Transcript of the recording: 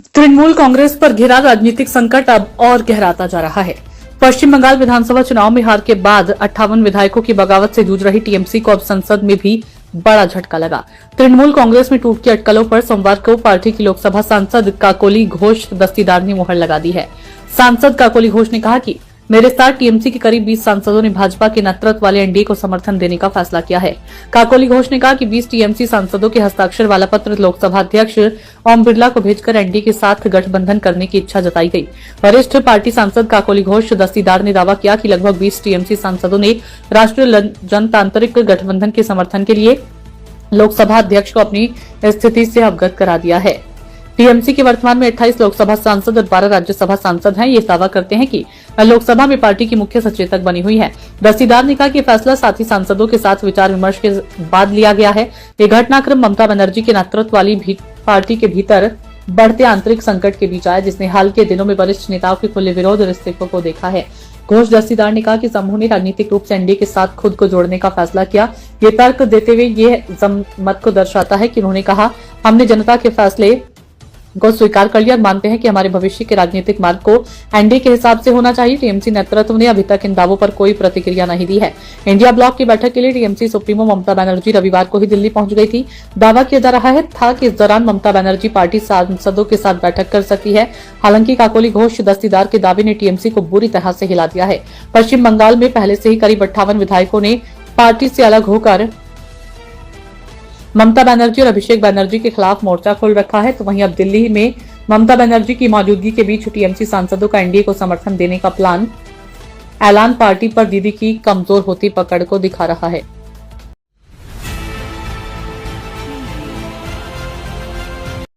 तृणमूल कांग्रेस पर घिरा राजनीतिक संकट अब और गहराता जा रहा है। पश्चिम बंगाल विधानसभा चुनाव में हार के बाद 58 विधायकों की बगावत से जूझ रही टीएमसी को अब संसद में भी बड़ा झटका लगा। तृणमूल कांग्रेस में टूट की अटकलों पर सोमवार को पार्टी की लोकसभा सांसद काकोली घोष दस्तीदार ने मुहर लगा दी है। सांसद काकोली घोष ने कहा कि मेरे साथ टीएमसी के करीब 20 सांसदों ने भाजपा के नेतृत्व वाले एनडीए को समर्थन देने का फैसला किया है। काकोली घोष ने कहा कि 20 टीएमसी सांसदों के हस्ताक्षर वाला पत्र लोकसभा अध्यक्ष ओम बिरला को भेजकर एनडीए के साथ गठबंधन करने की इच्छा जताई गई। वरिष्ठ पार्टी सांसद काकोली घोष दस्तीदार ने दावा किया कि लगभग 20 टीएमसी सांसदों ने राष्ट्रीय जनतांत्रिक गठबंधन के समर्थन के लिए लोकसभा अध्यक्ष को अपनी स्थिति से अवगत करा दिया है। टीएमसी के वर्तमान में 28 लोकसभा सांसद और 12 राज्यसभा सांसद हैं। ये दावा करते हैं कि लोकसभा में पार्टी की मुख्य सचेतक बनी हुई है। दस्तीदार ने कहा कि फैसला साथी सांसदों के साथ विचार विमर्श के बाद लिया गया है। ये घटनाक्रम ममता बनर्जी के नेतृत्व वाली पार्टी के भीतर बढ़ते आंतरिक संकट के बीच आया, जिसने हाल के दिनों में वरिष्ठ नेताओं के खुले विरोध और इस्तीफों को देखा है। घोष दस्तीदार ने कहा कि समूह ने राजनीतिक रूप से एनडीए के साथ खुद को जोड़ने का फैसला किया। ये तर्क देते हुए ये मत को दर्शाता है कि उन्होंने कहा, हमने जनता के फैसले को स्वीकार कर लिया और मानते हैं कि हमारे भविष्य के राजनीतिक मार्ग को एनडीए के हिसाब से होना चाहिए। टीएमसी नेतृत्व ने अभी तक इन दावों पर कोई प्रतिक्रिया नहीं दी है। इंडिया ब्लॉक की बैठक के लिए टीएमसी सुप्रीमो ममता बनर्जी रविवार को ही दिल्ली पहुंच गई थी। दावा किया जा रहा था कि इस दौरान ममता बनर्जी पार्टी सांसदों के साथ बैठक कर सकती है। हालांकि काकोली घोष दस्तीदार के दावे ने टीएमसी को बुरी तरह से हिला दिया है। पश्चिम बंगाल में पहले से ही करीब 58 विधायकों ने पार्टी से अलग होकर ममता बनर्जी और अभिषेक बनर्जी के खिलाफ मोर्चा खोल रखा है। तो वहीं अब दिल्ली में ममता बनर्जी की मौजूदगी के बीच टीएमसी सांसदों का एनडीए को समर्थन देने का ऐलान पार्टी पर दीदी की कमजोर होती पकड़ को दिखा रहा है।